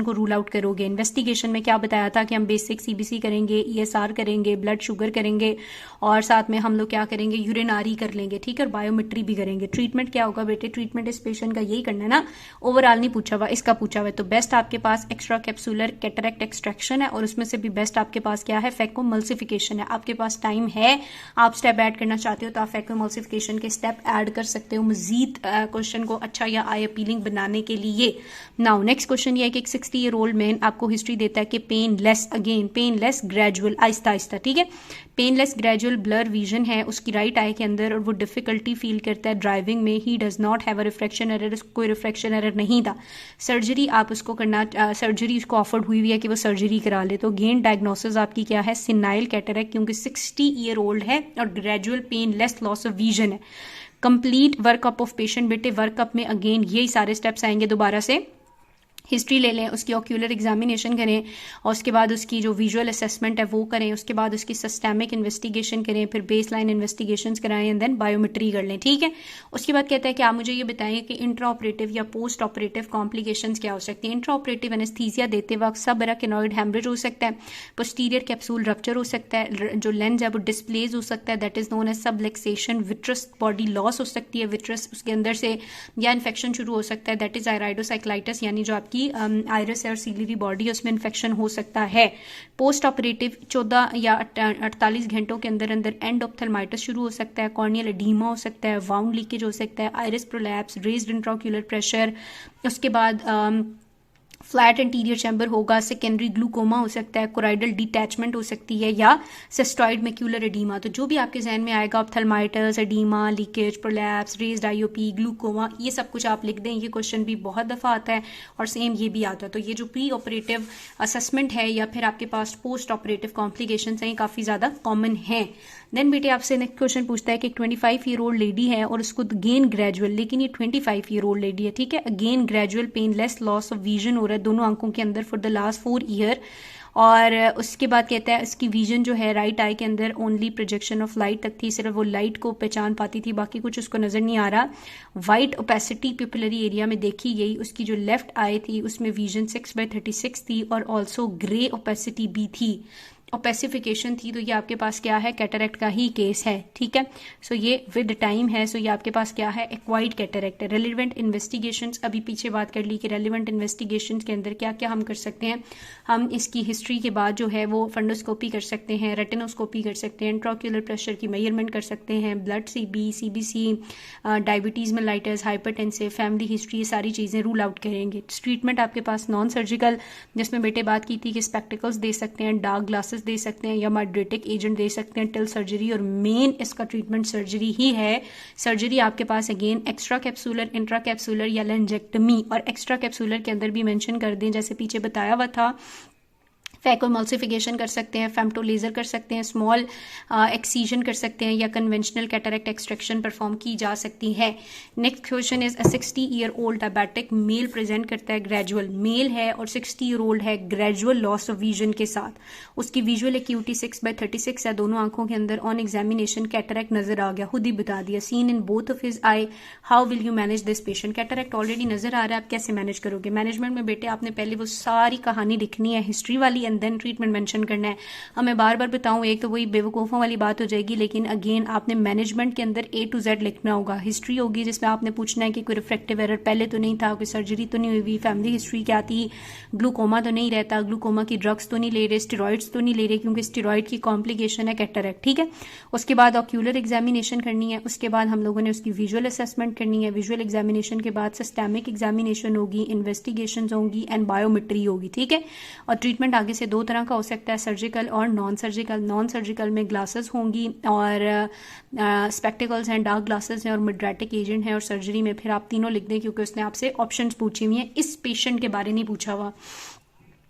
को rule out करोगे। Investigation में क्या बताया था कि हम बेसिक सीबीसी करेंगे, ईएसआर करेंगे, ब्लड शुगर करेंगे और साथ में हम लोग क्या करेंगे, यूरिनारी कर लेंगे, ठीक है, और बायोमेट्री भी करेंगे। ट्रीटमेंट क्या होगा बेटे, ट्रीटमेंट इस पेशेंट का यही करना है ना, ओवरऑल नहीं पूछा हुआ, इसका पूछा हुआ है। तो बेस्ट आपके पास एक्स्ट्रा कैप्सूलर कैटरेक्ट एक्सट्रैक्शन है और उसमें से भी बेस्ट आपके पास क्या है, फैकोमल्सिफिकेशन है। आपके पास टाइम है, आप स्टेप ऐड करना चाहते हो तो आप फैकोमल्सिफिकेशन के स्टेप ऐड कर सकते हो मजीद क्वेश्चन को अच्छा या आई अपीलिंग बनाने के लिए। नाउ नेक्स्ट क्वेश्चन ये है कि 60 ईयर ओल्ड मैन आपको हिस्ट्री देता है कि painless, again painless gradual, Aahista Aahista, ठीक है, पेनलेस ग्रेजुअल ब्लर विजन है उसकी राइट आई के अंदर और वो डिफिकल्टी फील करता है ड्राइविंग में। He does not have a refraction error, कोई रिफ्रैक्शन एरर नहीं था। सर्जरी आप उसको करना, सर्जरी उसको ऑफर्ड हुई है कि वो सर्जरी करा ले। तो अगेन डायग्नोसिस आपकी क्या है, सिनाइल कैटरेक्ट, क्योंकि 60 ईयर ओल्ड है और gradual painless loss of vision है। कंप्लीट वर्कअप ऑफ पेशेंट, बेटे वर्कअप में अगेन यही सारे स्टेप्स आएंगे। दोबारा से हिस्ट्री ले लें, उसकी ऑक्यूलर एग्जामिनेशन करें और उसके बाद उसकी जो विजुअल असेसमेंट है वो करें, उसके बाद उसकी सिस्टेमिक इन्वेस्टिगेशन करें, फिर बेस लाइन इन्वेस्टिगेशन कराएं एंड देन बायोमेट्री कर लें, ठीक है। उसके बाद कहता है कि आप मुझे ये बताएं कि इंट्रा ऑपरेटिव या पोस्ट ऑपरेटिव कॉम्प्लिकेशंस क्या हो सकती हैं। इंट्रा ऑपरेटिव एनेस्थीसिया देते वक्त सब एराकिनॉइड हेमरेज हो सकता है, पोस्टीरियर कैप्सूल रप्चर हो सकता है, जो लेंस है वो डिस्प्लेज हो सकता है, that is known as subluxation, vitreous body loss हो सकती है, विट्रस उसके अंदर से, या इन्फेक्शन शुरू हो सकता है, दैट इज आयराइडोसाइक्लाइटिस, यानी जो आपकी आयरस है और सीलियरी बॉडी है उसमें इन्फेक्शन हो सकता है। पोस्ट ऑपरेटिव 14 या 48 घंटों के अंदर अंदर एंड ऑप्थेल्माइटिस शुरू हो सकता है, कॉर्नियल एडीमा हो सकता है, वाउंड लीकेज हो सकता है, iris prolapse, raised intraocular pressure, उसके बाद फ्लैट एंटीरियर चैम्बर होगा, सेकेंडरी ग्लूकोमा हो सकता है, कोराइडल डिटैचमेंट हो सकती है, या सिस्टॉइड मैक्यूलर एडीमा। तो जो भी आपके जहन में आएगा, ophthalmitis, edema, leakage, prolapse, raised IOP, glaucoma, ये सब कुछ आप लिख दें। ये क्वेश्चन भी बहुत दफ़ा आता है और सेम ये भी आता है। तो ये जो प्री ऑपरेटिव असेसमेंट है या फिर आपके पास पोस्ट ऑपरेटिव कॉम्प्लिकेशंस हैं, काफ़ी ज़्यादा कॉमन हैं। देन बेटे आपसे नेक्स्ट क्वेश्चन पूछता है कि 25 ईयर ओल्ड लेडी है और उसको अगेन ग्रेजुअल, लेकिन ये 25 ईयर ओल्ड लेडी है, ठीक है, again gradual painless loss of vision हो रहा है दोनों आंखों के अंदर फॉर द लास्ट 4 ईयर। और उसके बाद कहता है इसकी विजन जो है राइट आई के अंदर ओनली प्रोजेक्शन ऑफ लाइट तक थी, सिर्फ वो लाइट को पहचान पाती थी, बाकी कुछ उसको नजर नहीं आ रहा। वाइट ओपेसिटी पिपुलरी एरिया में देखी गई। उसकी जो लेफ्ट आई थी उसमें विजन 6/36 थी और ऑल्सो ग्रे ओपेसिटी भी थी, ओपेसिफिकेशन थी। तो ये आपके पास क्या है, कैटरेक्ट का ही केस है, ठीक है। सो ये विद टाइम है, सो ये आपके पास क्या है, एक्वाइड कैटरेक्ट है। रेलिवेंट इन्वेस्टिगेशंस, अभी पीछे बात कर ली कि रेलिवेंट इन्वेस्टिगेशंस के अंदर क्या क्या हम कर सकते हैं। हम इसकी हिस्ट्री के बाद जो है वो फंडोस्कोपी कर सकते हैं, रेटिनोस्कोपी कर सकते हैं, इंट्राक्यूलर प्रेशर की मेजरमेंट कर सकते हैं, blood CBC, diabetes mellitus, hypertensive, family history, ये सारी चीज़ें रूल आउट करेंगे। ट्रीटमेंट आपके पास नॉन सर्जिकल, जिसमें बेटे बात की थी कि स्पेक्टिकल्स दे सकते हैं, डार्क ग्लासेस दे सकते हैं या माइड्रेटिक एजेंट दे सकते हैं टिल सर्जरी, और मेन इसका ट्रीटमेंट सर्जरी ही है। सर्जरी आपके पास again extra capsular, intra capsular या लेंजेक्टमी, और एक्स्ट्रा कैप्सूलर के अंदर भी मेंशन कर दें जैसे पीछे बताया हुआ था, फैकोमल्सिफिकेशन कर सकते हैं, फेम्टो लेजर कर सकते हैं, स्मॉल एक्सीजन कर सकते हैं, या कन्वेंशनल कैटरेक्ट एक्सट्रैक्शन परफॉर्म की जा सकती है। Next question is 60 year old diabetic male present करता है, ग्रेजुअल मेल है और 60 ईयर ओल्ड है, ग्रेजुअल लॉस ऑफ विजन के साथ। उसकी विजुअल एक्यूटी 6/36 है दोनों आंखों के अंदर। ऑन एग्जामिनेशन कैटरेक्ट नजर आ गया, खुद ही बता दिया, seen in both of his I, how will you manage this patient. Cataract already नजर आ रहा है, आप कैसे मैनेज करोगे। मैनेजमेंट में बेटे आपने पहले वो सारी कहानी लिखनी है हिस्ट्री वाली एंड देन ट्रीटमेंट मेंशन करना है। अब मैं बार बार बताऊं, एक तो वही बेवकूफ़ों वाली बात हो जाएगी, लेकिन अगेन आपने मैनेजमेंट के अंदर A to Z लिखना होगा। हिस्ट्री होगी जिसमें आपने पूछना है कि कोई रिफ्रैक्टिव एरर पहले तो नहीं था, कोई सर्जरी तो नहीं हुई, फैमिली हिस्ट्री क्या थी, ग्लूकोमा तो नहीं रहता, ग्लूकोमा की ड्रग्स तो नहीं ले रहे, स्टेरॉइड्स तो नहीं ले रहे क्योंकि स्टेरॉइड की कॉम्प्लिकेशन है कैटरेक्ट, ठीक है। उसके बाद ऑक्यूलर एग्जामिनेशन करनी है, उसके बाद हम लोगों ने उसकी विजुअल असेसमेंट करनी है, विजुअल एग्जामिनेशन के बाद सिस्टेमिक एग्जामिनेशन होगी, इन्वेस्टिगेशन होंगी एंड बायोमेट्री होगी, ठीक है। और ट्रीटमेंट आगे से दो तरह का हो सकता है, सर्जिकल और नॉन सर्जिकल। नॉन सर्जिकल में ग्लासेस होंगी और स्पेक्टिकल्स हैं, डार्क ग्लासेस हैं और मिड्रेटिक एजेंट हैं, और सर्जरी में फिर आप तीनों लिख दें क्योंकि उसने आपसे ऑप्शंस पूछी हुई हैं, इस पेशेंट के बारे नहीं पूछा हुआ।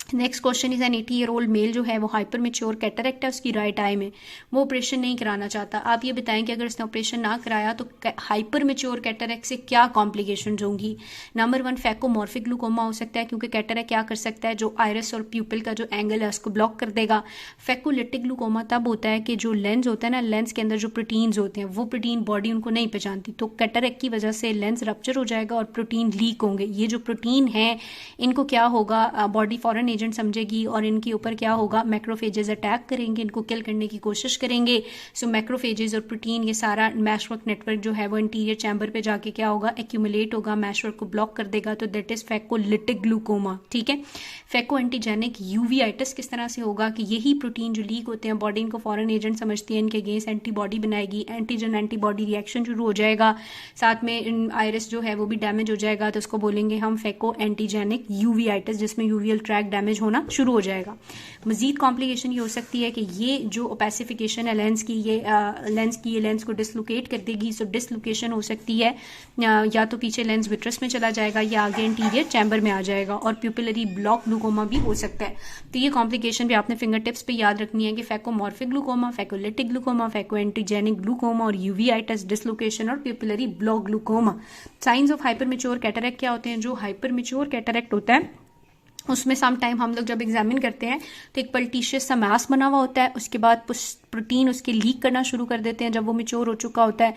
Next question is an 80-year-old male जो है वो हाइपर मेच्योर कैटरेक्ट है उसकी राइट आई में, वो ऑपरेशन नहीं कराना चाहता। आप ये बताएं कि अगर इसने ऑपरेशन ना कराया तो हाइपर मेच्योर कैटरेक्ट से क्या कॉम्प्लिकेशंस होंगी। नंबर 1 फैकोमॉर्फिक ग्लूकोमा हो सकता है, क्योंकि कैटरेक्ट क्या कर सकता है, जो आयरस और प्यूपिल का जो एंगल है उसको ब्लॉक कर देगा। फैकोलिटिक ग्लूकोमा तब होता है कि जो लेंस होता है ना, लेंस के अंदर जो प्रोटीन्स होते हैं वो प्रोटीन बॉडी उनको नहीं पहचानती, तो कैटरेक्ट की वजह से लेंस रप्चर हो जाएगा और प्रोटीन लीक होंगे। ये जो प्रोटीन है इनको क्या होगा, बॉडी फॉरेन एजेंट समझेगी और इनके ऊपर क्या होगा, मैक्रोफेजेस अटैक करेंगे, इनको किल करने की कोशिश करेंगे। सो मैक्रोफेजेस और प्रोटीन ये सारा मैशवर्क नेटवर्क जो है वो इंटीरियर चैम्बर पे जाके क्या होगा, एक्यूमुलेट होगा, मैशवर्क को ब्लॉक कर देगा। तो दैट इज फैकोलिटिक ग्लूकोमा। ठीक है। फैको एंटीजेनिक यूवीआइटिस किस तरह से होगा कि यही प्रोटीन जो लीक होते हैं बॉडी इनको फॉरेन एजेंट समझती है, इनके अगेंस्ट एंटीबॉडी बनाएगी, एंटीजन एंटीबॉडी रिएक्शन शुरू हो जाएगा, साथ में आयरस जो है वो भी डैमेज हो जाएगा, तो उसको बोलेंगे हम फैको एंटीजेनिक यूवीआइटिस, जिसमें यूवीएल ट्रैक डैमेज होना शुरू हो जाएगा। मजीद कॉम्प्लिकेशन ये हो सकती है कि ये जो ओपेसिफिकेशन है लेंस की, ये लेंस को डिसलोकेट कर देगी। सो डिसलोकेशन हो सकती है या तो पीछे लेंस विट्रस में चला जाएगा या आगे इंटीरियर चैम्बर में आ जाएगा, और प्यूपिलरी ब्लॉक ग्लूकोमा भी हो सकता है। तो ये कॉम्प्लिकेशन भी आपने फिंगर टिप्स पे याद रखनी है कि phacomorphic glaucoma, phacolytic glaucoma, phaco antigenic glaucoma और यूवीआइटिस, डिसलोकेशन और pupillary block glaucoma. Signs of hyper mature cataract क्या होते हैं, जो हाइपर मेच्योर कैटरेक्ट होता है उसमें सम टाइम हम लोग जब एग्जामिन करते हैं तो एक पल्टीशियस सा मास बना हुआ होता है, उसके बाद प्रोटीन उसके लीक करना शुरू कर देते हैं जब वो मेच्योर हो चुका होता है।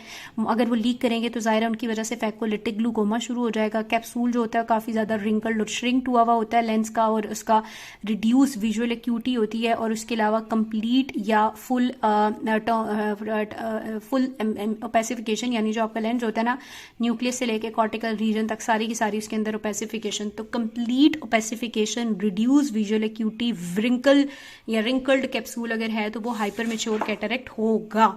अगर वो लीक करेंगे तो ज़ाहिर है उनकी वजह से फैकोलिटिक ग्लूकोमा शुरू हो जाएगा। कैप्सूल जो होता है काफ़ी ज़्यादा रिंकल्ड और श्रिंक्ड हुआ हुआ होता है लेंस का, और उसका रिड्यूस विजुअल एक्यूटी होती है, और उसके अलावा कंप्लीट या फुल ओपेसिफिकेशन, यानी जो आपका लेंस होता है ना न्यूक्लियस से लेके कॉर्टिकल रीजन तक सारी की सारी उसके अंदर ओपेसिफिकेशन। तो complete opacification, reduce visual acuity, wrinkle या रिंकल्ड कैप्सूल अगर है तो वो हाइपर मेच्योर कैटरेक्ट होगा।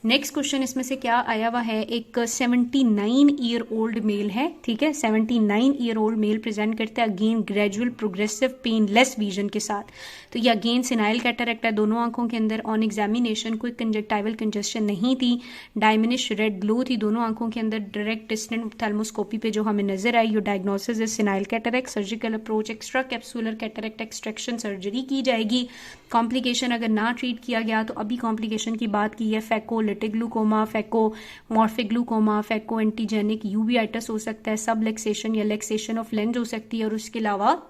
नेक्स्ट क्वेश्चन इसमें से क्या आया हुआ है, एक 79-year-old मेल है, ठीक है, 79-year-old मेल प्रेजेंट करता है again gradual progressive painless vision के साथ। तो ये अगेन सिनाइल कैटरेक्ट है, दोनों आंखों के अंदर। ऑन एग्जामिनेशन कोई कंजक्टाइवल कंजेशन नहीं थी, डायमिनिश रेड ग्लो थी दोनों आंखों के अंदर, डायरेक्ट डिस्टेंट थैल्मोस्कोपी पे जो हमें नजर आई। यो diagnosis is senile cataract, surgical approach extra capsular cataract extraction surgery की जाएगी। कॉम्प्लिकेशन अगर ना ट्रीट किया गया तो अभी कॉम्प्लिकेशन की बात की है, फैकोलिटिक ग्लूकोमा, फैकोमॉर्फिक ग्लूकोमा, फैको एंटीजेनिक यूवीआइटिस हो सकता है, सब लेक्सेशन या लेक्सेशन ऑफ लेंस हो सकती है, और उसके अलावा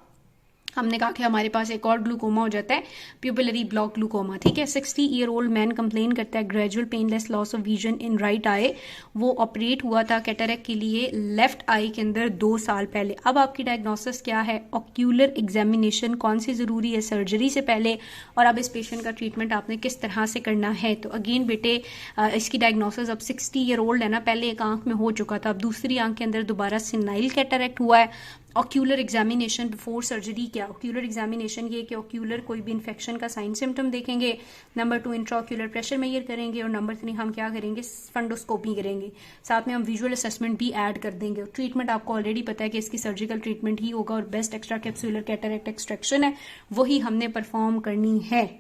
हमने कहा कि हमारे पास एक और ग्लूकोमा हो जाता है, प्यूपिलरी ब्लॉक ग्लूकोमा। ठीक है। 60-year-old मैन कंप्लेन करता है gradual painless loss of vision in right I. वो ऑपरेट हुआ था कैटरेक्ट के लिए लेफ्ट आई के अंदर 2 साल पहले। अब आपकी डायग्नोसिस क्या है, ऑक्यूलर एग्जामिनेशन कौन सी जरूरी है सर्जरी से पहले, और अब इस पेशेंट का ट्रीटमेंट आपने किस तरह से करना है। तो अगेन बेटे इसकी डायग्नोसिस अब 60-year-old है ना, पहले एक आंख में हो चुका था, अब दूसरी आंख के अंदर दोबारा सिनाइल कैटरेक्ट हुआ है। ऑक्यूलर एग्जामिनेशन बिफोर सर्जरी क्या, ऑक्यूलर एग्जामिनेशन ये कि ऑक्यूलर कोई भी इन्फेक्शन का साइन सिम्टम देखेंगे, नंबर 2 इंट्राऑक्यूलर प्रेशर मेजर करेंगे, और नंबर 3 हम क्या करेंगे, फंडोस्कोपी करेंगे, साथ में हम विजुअल असेसमेंट भी ऐड कर देंगे। और ट्रीटमेंट आपको ऑलरेडी पता है कि इसकी सर्जिकल ट्रीटमेंट ही होगा, और best extra capsular cataract extraction है वही हमने परफॉर्म करनी है।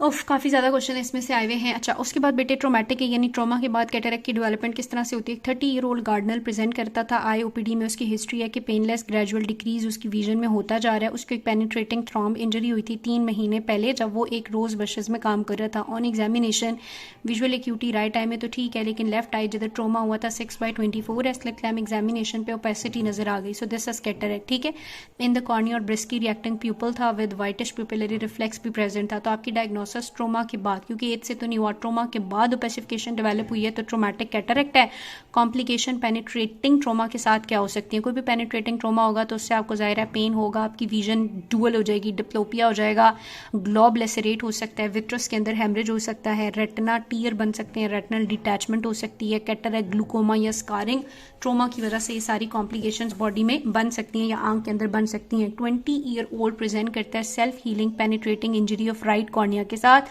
काफ़ी ज़्यादा क्वेश्चन इसमें से आए हुए हैं। अच्छा, उसके बाद बेटे ट्रोमेटिक है, यानी ट्रोमा के बाद कैटरेक्ट की डेवलपमेंट किस तरह से होती है। 30-year-old गार्डनर प्रेजेंट करता था आई ओपीडी में, उसकी हिस्ट्री है कि पेनलेस ग्रेजुअल डिक्रीज उसकी विजन में होता जा रहा है। उसको एक पेनिट्रेटिंग थ्रॉम्ब इंजरी हुई थी 3 महीने पहले जब वो एक रोज बशेस में काम कर रहा था। On examination visual acuity right I में तो ठीक है, लेकिन लेफ्ट आई जिधर ट्रोमा हुआ था 6/24 स्लिट लैम्प एग्जामिनेशन पे ओपेसिटी नजर आ गई। So this is cataract. ठीक है। इन द कॉर्निया और ब्रिस्की रिएक्टिंग प्यूपल था विद वाइटिश प्यूपिलरी रिफ्लेक्स भी प्रेजेंट था। तो आपकी डायग्नोसिस ट्रोमा के बाद, क्योंकि एज से तो नहीं हुआ, ट्रोमा के बाद ओपेसिफिकेशन डेवलप हुई है तो ट्रोमेटिक कैटरेक्ट है। कॉम्प्लिकेशन पेनिट्रेटिंग ट्रोमा के साथ क्या हो सकती है, कोई भी पेनिट्रेटिंग ट्रोमा होगा तो उससे आपको जाहिर है पेन होगा, आपकी विजन डुअल हो जाएगी, डिप्लोपिया हो जाएगा, ग्लोब लेसरेट हो सकता है, विट्रस के अंदर हेमरेज हो सकता है, रेटिना टीयर बन सकते हैं, रेटिनल डिटैचमेंट हो सकती है, कैटरेक्ट ग्लूकोमा या स्कारिंग ट्रोमा की वजह से ये सारी कॉम्प्लिकेशंस बॉडी में बन सकती हैं या आंख के अंदर बन सकती हैं। 20-year-old प्रेजेंट करता है self healing penetrating injury of right cornea के साथ।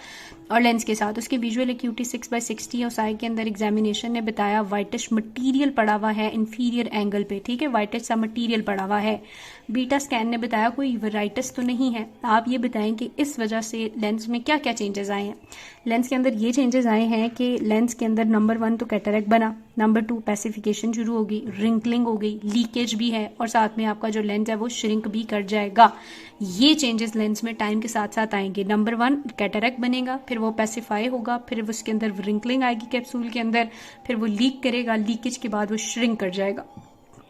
और लेंस के साथ उसकी विजुअल एक्यूटी 6/60 है। उस आई के अंदर एग्जामिनेशन ने बताया वाइटिश मटीरियल पड़ा हुआ है इंफीरियर एंगल पे, ठीक है, वाइटिश सा मटीरियल पड़ा हुआ है। बीटा स्कैन ने बताया कोई वेराइटिस तो नहीं है। आप ये बताएं कि इस वजह से लेंस में क्या क्या चेंजेस आए हैं। लेंस के अंदर ये चेंजेस आए हैं कि लेंस के अंदर नंबर 1 तो कैटरेक्ट बना, नंबर 2 पैसिफिकेशन शुरू होगी, रिंकलिंग हो गई, लीकेज भी है और साथ में आपका जो लेंस है वो श्रिंक भी कर जाएगा। ये चेंजेस लेंस में टाइम के साथ साथ आएंगे। नंबर 1 कैटरेक्ट बनेगा, फिर वो पैसिफाई होगा, फिर उसके अंदर रिंकलिंग आएगी कैप्सूल के अंदर, फिर वो लीक करेगा, लीकेज के बाद वो श्रिंक कर जाएगा।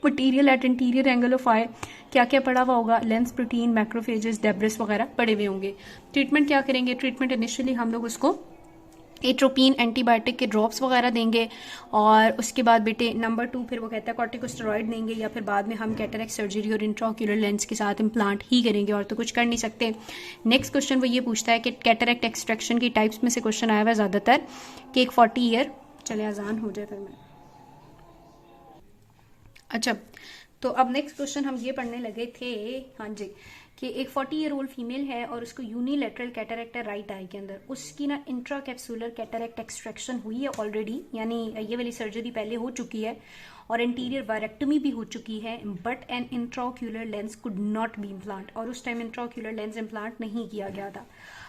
Material at interior angle of eye क्या क्या पड़ा हुआ होगा, लेंस, प्रोटीन, मैक्रोफेजेस, डेब्रिस वगैरह पड़े हुए होंगे। ट्रीटमेंट क्या करेंगे, ट्रीटमेंट इनिशियली हम लोग उसको एट्रोपिन एंटीबायोटिक के ड्रॉप्स वगैरह देंगे और उसके बाद बेटे नंबर 2 फिर वो कहता है कॉर्टिकोस्टेरॉइड देंगे या फिर बाद में हम कैटरेक्ट सर्जरी और इंट्राओक्यूलर लेंस के साथ इम्प्लांट ही करेंगे और तो कुछ कर नहीं सकते। नेक्स्ट क्वेश्चन वो ये पूछता है कि कैटरेक्ट एक्सट्रैक्शन की टाइप्स में से क्वेश्चन आया हुआ है ज़्यादातर कि एक 40 ईयर, चले आजान हो जाए फिर मैं। अच्छा, तो अब नेक्स्ट क्वेश्चन हम ये पढ़ने लगे थे, हाँ जी, कि एक 40 ईयर ओल्ड फीमेल है और उसको यूनिलेटरल कैटरेक्ट है राइट आई के अंदर। उसकी ना इंट्रा कैप्सूलर कैटरेक्ट एक्सट्रैक्शन हुई है ऑलरेडी, यानी ये वाली सर्जरी पहले हो चुकी है और इंटीरियर वायरेक्टमी भी हो चुकी है, but an intraocular lens could not be implant, और उस टाइम इंट्राओक्यूलर लेंस इम्प्लांट नहीं किया गया था।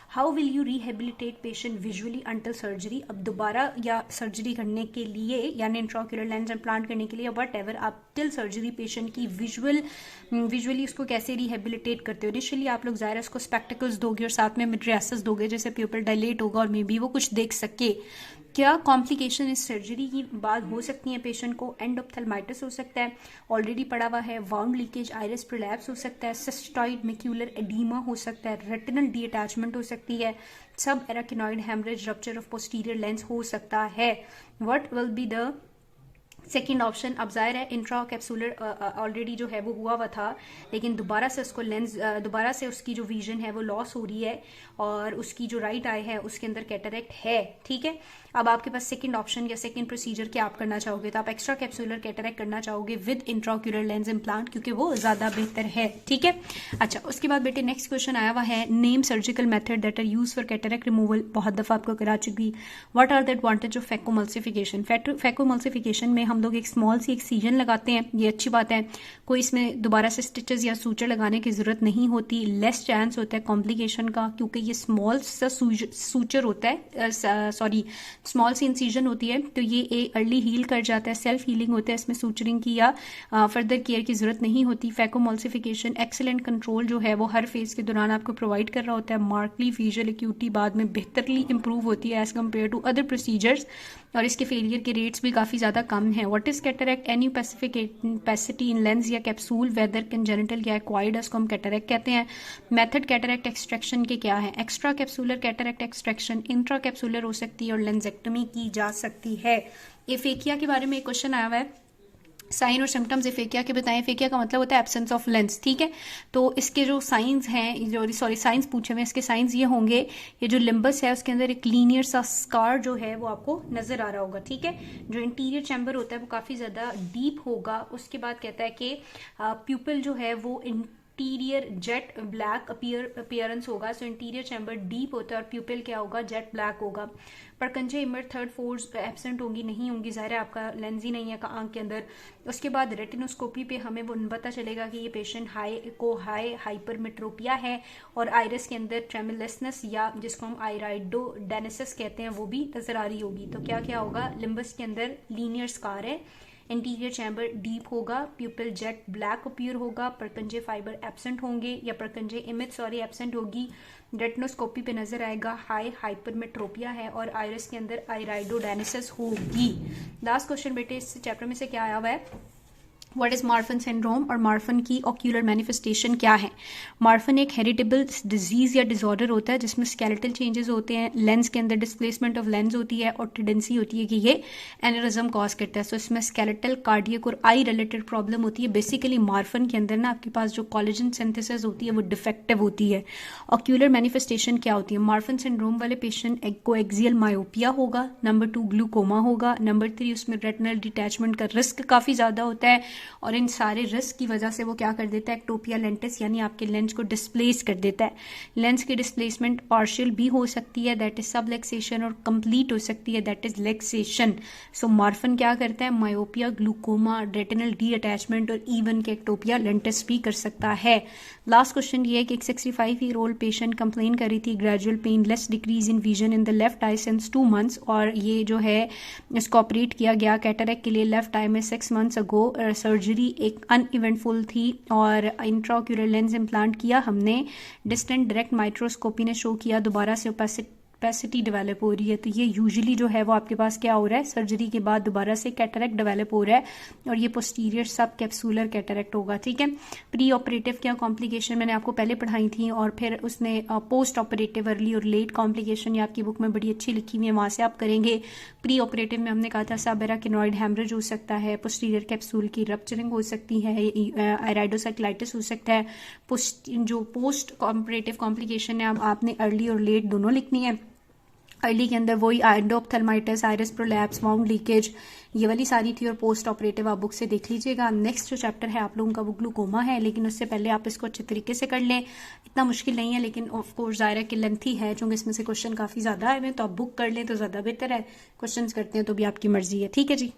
How will you rehabilitate patient visually until surgery. अब दोबारा या सर्जरी करने के लिए यानी इंट्राओक्यूलर लेंस इम्प्लांट करने के लिए वट एवर आप टिल सर्जरी पेशेंट की विजुअली उसको कैसे रिहेबिलिटेट करते हो। इनिशियली आप लोग ज़ाहिर उसको स्पेक्टिकल्स दोगे और साथ में मिड्रियासिस दोगे जिससे प्यूपिल डायलेट होगा और मे बी वो कुछ देख सके। क्या कॉम्प्लिकेशन इस सर्जरी की बाद हो सकती है पेशेंट को, एंडोप्थेल्माइटिस हो सकता है, ऑलरेडी पड़ा हुआ है, वाउंड लीकेज, आइरिस प्रोलैप्स हो सकता है, सिस्टॉइड मैक्यूलर एडीमा हो सकता है, रेटिनल डी अटैचमेंट हो सकती है, subarachnoid haemorrhage, rupture of posterior lens हो सकता है। What will be the second option. अब जाहिर है इंट्रा कैप्सूलर ऑलरेडी जो है वो हुआ हुआ था, लेकिन दोबारा से उसको लेंस दोबारा से उसकी जो विजन है वो लॉस हो रही है और उसकी जो राइट आई है उसके अंदर कैटरेक्ट है, ठीक है। अब आपके पास सेकंड ऑप्शन या सेकंड प्रोसीजर क्या आप करना चाहोगे, तो आप एक्स्ट्रा कैप्सूलर कैटरेक्ट करना चाहोगे विद इंट्राओक्यूलर लेंस इम्प्लांट क्योंकि वो ज्यादा बेहतर है, ठीक है। अच्छा, उसके बाद बेटे नेक्स्ट क्वेश्चन आया हुआ है, name surgical method that are use for cataract removal. बहुत दफा आपको करा चुकी। What are the advantage of phacoemulsification. Phacoemulsification में हम लोग एक स्मॉल सी एक्सीजन लगाते हैं, ये अच्छी बात है, कोई इसमें दोबारा से स्टिचेस या सूचर लगाने की जरूरत नहीं होती, लेस चांस होता है कॉम्प्लिकेशन का क्योंकि ये स्मॉल सा सूचर होता है, सॉरी स्मॉल सी इंसीजन होती है, तो ये अर्ली हील कर जाता है, सेल्फ हीलिंग होता है, इसमें सूचरिंग की या फर्दर केयर की जरूरत नहीं होती। फैकोमल्सिफिकेशन एक्सीलेंट कंट्रोल जो है वो हर फेज के दौरान आपको प्रोवाइड कर रहा होता है, मार्कली विजुअल एक्यूटी बाद में बेहतरली इंप्रूव होती है as compare to other procedures और इसके फेलियर के रेट्स भी काफी ज्यादा कम है। What is cataract, any Pacific in lens या कैप्सूल वेदर कंजेनिटल या एक्वायर्ड, इसको हम कैटरेक्ट कहते हैं। मेथड कैटरेक्ट एक्सट्रैक्शन के क्या है, extra capsular cataract extraction, intra capsular हो सकती है और लेंसेक्टमी की जा सकती है। एफेकिया के बारे में एक क्वेश्चन आया हुआ है, साइन और सिम्टम्स एफेकिया के बताएं। एफेकिया का मतलब होता है एब्सेंस ऑफ लेंस, ठीक है। तो इसके जो साइंस हैं, जो सॉरी साइंस पूछे हुए, इसके साइंस ये होंगे, ये जो लिम्बस है उसके अंदर एक लीनियर सा स्कार जो है वो आपको नजर आ रहा होगा, ठीक है। जो इंटीरियर चैम्बर होता है वो काफी ज्यादा डीप होगा। उसके बाद कहता है कि प्यूपिल जो है वो इंटीरियर जेट ब्लैक अपीयरेंस होगा, सो इंटीरियर चैम्बर डीप होता है और प्यूपिल क्या होगा, जेट ब्लैक होगा। परकंजे इमर थर्ड फोर्स एब्सेंट होंगी, नहीं होंगी, ज़ाहिर है आपका लेंस ही नहीं है आंख के अंदर। उसके बाद रेटिनोस्कोपी पे हमें वो पता चलेगा कि ये पेशेंट हाई हाइपरमेट्रोपिया है और आइरिस के अंदर ट्रेमुलसनेस या जिसको हम आइराइडोडेनेसिस कहते हैं वो भी नजर आ रही होगी। तो क्या क्या होगा, लिम्बस के अंदर लीनियर स्कार है, इंटीरियर चैम्बर डीप होगा, प्यूपिल जेट ब्लैक अपीयर होगा, परकंजे फाइबर एब्सेंट होंगे या परकंजे इमेज एब्सेंट होगी, रेटिनोस्कोपी पे नजर आएगा हाई हाइपरमेट्रोपिया है और आइरिस के अंदर आइराइडोडेनेसिस होगी। लास्ट क्वेश्चन बेटे इस चैप्टर में से क्या आया हुआ है, व्हाट इज मार्फन सिंड्रोम और मार्फन की ऑक्यूलर मैनिफेस्टेशन क्या है। मार्फन एक हेरिटेबल डिजीज या डिसऑर्डर होता है जिसमें स्केलेटल चेंजेस होते हैं, लेंस के अंदर डिस्प्लेसमेंट ऑफ लेंस होती है और टेंडेंसी होती है कि ये एनेरिज्म कॉज करता है। सो इसमें स्केलेटल, कार्डियक और आई रिलेटेड प्रॉब्लम होती है। बेसिकली मार्फन के अंदर ना आपके पास जो कोलेजन सिंथेसिस होती है वो डिफेक्टिव होती है। ऑक्यूलर मैनिफेस्टेशन क्या होती है, मार्फन सिंड्रोम वाले पेशेंट को एक्सियल मायोपिया होगा, नंबर 2 ग्लूकोमा होगा, नंबर 3 उसमें रेटिनल डिटैचमेंट का रिस्क काफी ज्यादा होता है और इन सारे रिस्क की वजह से वो क्या कर देता है, एक्टोपिया लेंटिस यानी आपके लेंस को डिस्प्लेस कर देता है। लेंस की डिस्प्लेसमेंट पार्शियल भी हो सकती है, दैट इज सबलेक्सेशन, और कंप्लीट हो सकती है, दैट इज लेक्सेशन। सो मॉर्फन क्या करता है, myopia, glaucoma, retinal D attachment और इवन के एक्टोपिया लेंटिस भी कर सकता है। लास्ट क्वेश्चन ये है कि एक 65 ईयर ओल्ड पेशेंट कंप्लेन कर रही थी gradual painless decrease in vision in the left eye since 2 months, और ये जो है इसको ऑपरेट किया गया कैटरेक्ट के लिए लेफ्ट आई में 6 months अगो। सर्जरी एक अनइवेंटफुल थी और इंट्राक्यूरल लेंस इम्प्लांट किया हमने। डिस्टेंट डायरेक्ट माइक्रोस्कोपी ने शो किया दोबारा से ओपेसिटी डेवलप हो रही है। तो ये यूजुअली जो है वो आपके पास क्या हो रहा है, सर्जरी के बाद दोबारा से कैटरेक्ट डेवलप हो रहा है और ये पोस्टीरियर सब कैप्सूलर कैटरेक्ट होगा, ठीक है। प्री ऑपरेटिव क्या कॉम्प्लिकेशन मैंने आपको पहले पढ़ाई थी, और फिर उसने पोस्ट ऑपरेटिव अर्ली और लेट कॉम्प्लिकेशन ये आपकी बुक में बड़ी अच्छी लिखी हुई है, वहाँ से आप करेंगे। प्री ऑपरेटिव में हमने कहा था सबएराकिनॉइड हेमरेज हो सकता है, पोस्टीरियर कैप्सूल की रप्चरिंग हो सकती है, आयराइडोसाइक्लाइटिस हो सकता है। जो पोस्ट ऑपरेटिव कॉम्प्लिकेशन है आपने अर्ली और लेट दोनों लिखनी है। अर्ली के अंदर वही एंडोप्थेल्माइटिस, आइरिस प्रोलैप्स, वाउंड लीकेज, ये वाली सारी थी, और पोस्ट ऑपरेटिव आप बुक से देख लीजिएगा। नेक्स्ट जो चैप्टर है आप लोगों का वो ग्लूकोमा है, लेकिन उससे पहले आप इसको अच्छे तरीके से कर लें। इतना मुश्किल नहीं है, लेकिन ऑफ कोर्स ज़ाहिर है कि लेंथी है, चूंकि इसमें से क्वेश्चन काफ़ी ज़्यादा आए हुए हैं, तो आप बुक कर लें तो ज़्यादा बेहतर है। क्वेश्चंस करते हैं तो भी आपकी मर्जी है, ठीक है जी।